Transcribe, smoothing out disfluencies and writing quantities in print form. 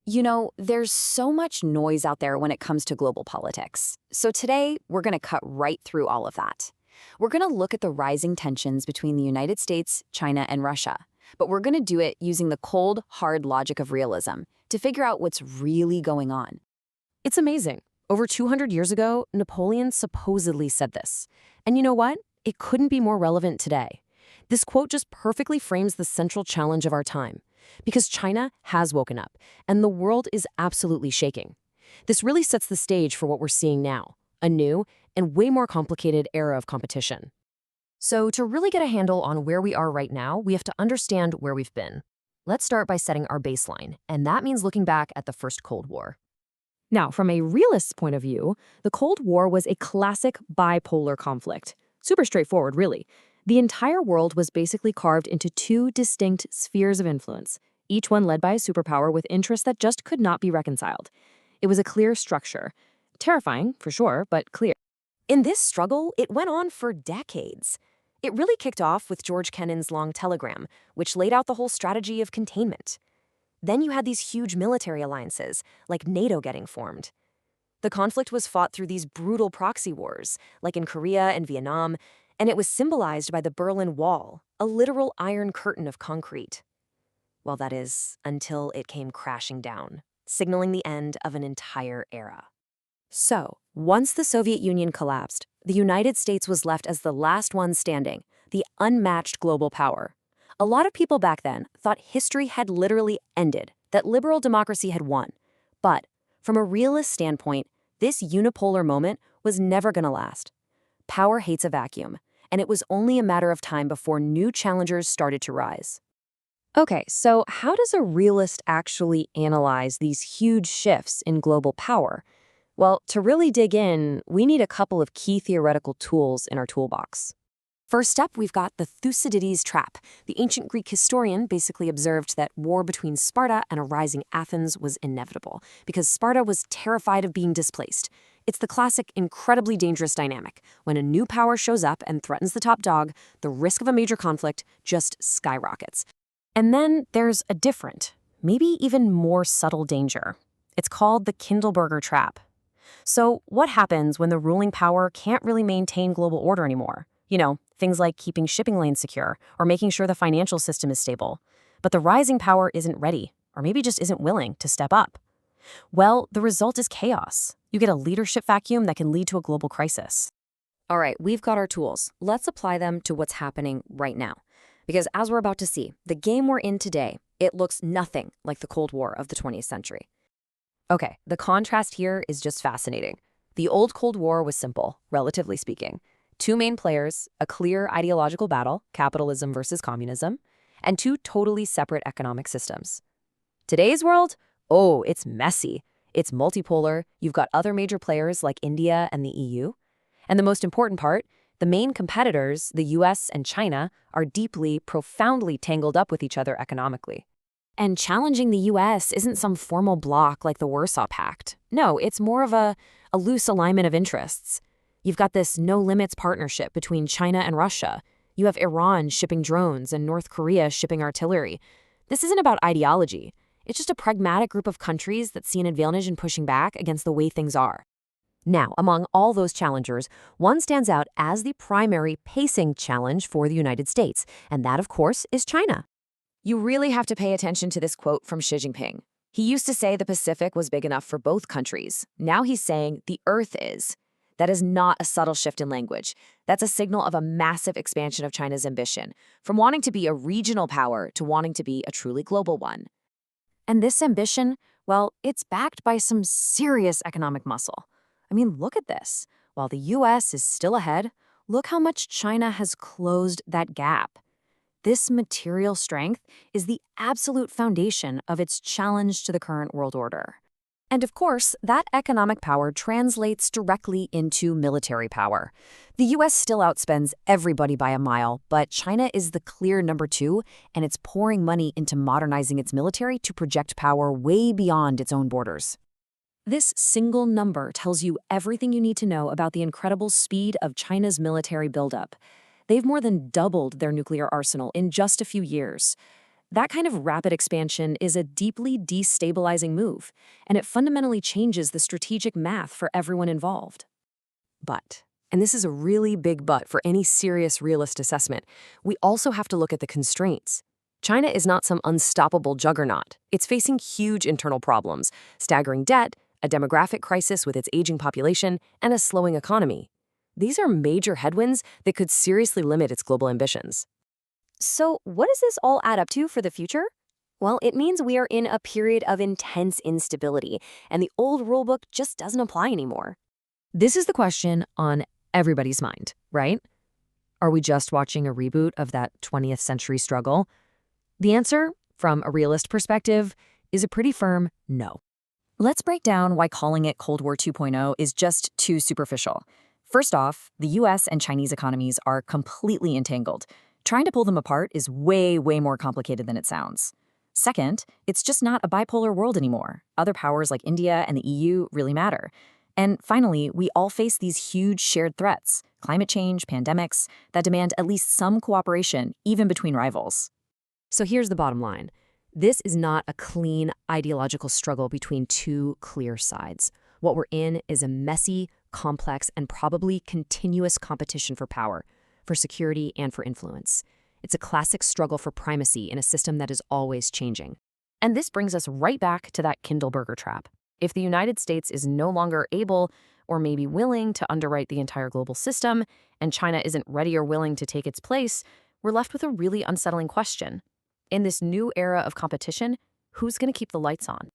There's so much noise out there when it comes to global politics. So today, we're going to cut right through all of that. We're going to look at the rising tensions between the United States, China, and Russia. But we're going to do it using the cold, hard logic of realism to figure out what's really going on. It's amazing. Over 200 years ago, Napoleon supposedly said this. And you know what? It couldn't be more relevant today. This quote just perfectly frames the central challenge of our time. Because China has woken up, and the world is absolutely shaking. This really sets the stage for what we're seeing now, a new and way more complicated era of competition. So to really get a handle on where we are right now, we have to understand where we've been. Let's start by setting our baseline, and that means looking back at the first Cold War. Now, from a realist's point of view, the Cold War was a classic bipolar conflict. Super straightforward, really. The entire world was basically carved into two distinct spheres of influence, each one led by a superpower with interests that just could not be reconciled. It was a clear structure. Terrifying, for sure, but clear. In this struggle, it went on for decades. It really kicked off with George Kennan's Long Telegram, which laid out the whole strategy of containment. Then you had these huge military alliances, like NATO getting formed. The conflict was fought through these brutal proxy wars, like in Korea and Vietnam, and it was symbolized by the Berlin Wall, a literal iron curtain of concrete. Well, that is, until it came crashing down, signaling the end of an entire era. So, once the Soviet Union collapsed, the United States was left as the last one standing, the unmatched global power. A lot of people back then thought history had literally ended, that liberal democracy had won. But, from a realist standpoint, this unipolar moment was never going to last. Power hates a vacuum, and it was only a matter of time before new challengers started to rise. Okay, so how does a realist actually analyze these huge shifts in global power? Well, to really dig in, we need a couple of key theoretical tools in our toolbox. First up, we've got the Thucydides trap. The ancient Greek historian basically observed that war between Sparta and a rising Athens was inevitable, because Sparta was terrified of being displaced. It's the classic, incredibly dangerous dynamic. When a new power shows up and threatens the top dog, the risk of a major conflict just skyrockets. And then there's a different, maybe even more subtle danger. It's called the Kindleberger trap. So what happens when the ruling power can't really maintain global order anymore? Things like keeping shipping lanes secure or making sure the financial system is stable. But the rising power isn't ready, or maybe just isn't willing to step up. Well, the result is chaos. You get a leadership vacuum that can lead to a global crisis. All right, we've got our tools. Let's apply them to what's happening right now. Because as we're about to see, the game we're in today, it looks nothing like the Cold War of the 20th century. Okay, the contrast here is just fascinating. The old Cold War was simple, relatively speaking. Two main players, a clear ideological battle, capitalism versus communism, and two totally separate economic systems. Today's world? Oh, it's messy. It's multipolar. You've got other major players like India and the EU. And the most important part, the main competitors, the US and China, are deeply, profoundly tangled up with each other economically. And challenging the US isn't some formal bloc like the Warsaw Pact. No, it's more of a loose alignment of interests. You've got this no-limits partnership between China and Russia. You have Iran shipping drones and North Korea shipping artillery. This isn't about ideology. It's just a pragmatic group of countries that see an advantage in pushing back against the way things are. Now, among all those challengers, one stands out as the primary pacing challenge for the United States, and that, of course, is China. You really have to pay attention to this quote from Xi Jinping. He used to say the Pacific was big enough for both countries. Now he's saying the Earth is. That is not a subtle shift in language. That's a signal of a massive expansion of China's ambition, from wanting to be a regional power to wanting to be a truly global one. And this ambition, well, it's backed by some serious economic muscle. I mean, look at this. While the US is still ahead, look how much China has closed that gap. This material strength is the absolute foundation of its challenge to the current world order. And of course, that economic power translates directly into military power. The US still outspends everybody by a mile, but China is the clear number two, and it's pouring money into modernizing its military to project power way beyond its own borders. This single number tells you everything you need to know about the incredible speed of China's military buildup. They've more than doubled their nuclear arsenal in just a few years. That kind of rapid expansion is a deeply destabilizing move, and it fundamentally changes the strategic math for everyone involved. But, and this is a really big but for any serious realist assessment, we also have to look at the constraints. China is not some unstoppable juggernaut. It's facing huge internal problems, staggering debt, a demographic crisis with its aging population, and a slowing economy. These are major headwinds that could seriously limit its global ambitions. So, what does this all add up to for the future? Well, it means we are in a period of intense instability, and the old rulebook just doesn't apply anymore. This is the question on everybody's mind, right? Are we just watching a reboot of that 20th century struggle? The answer, from a realist perspective, is a pretty firm no. Let's break down why calling it Cold War 2.0 is just too superficial. First off, the US and Chinese economies are completely entangled. Trying to pull them apart is way more complicated than it sounds. Second, it's just not a bipolar world anymore. Other powers like India and the EU really matter. And finally, we all face these huge shared threats, climate change, pandemics, that demand at least some cooperation, even between rivals. So here's the bottom line. This is not a clean ideological struggle between two clear sides. What we're in is a messy, complex, and probably continuous competition for power, for security, and for influence. It's a classic struggle for primacy in a system that is always changing. And this brings us right back to that Kindleberger trap. If the United States is no longer able or maybe willing to underwrite the entire global system, and China isn't ready or willing to take its place, we're left with a really unsettling question. In this new era of competition, who's going to keep the lights on?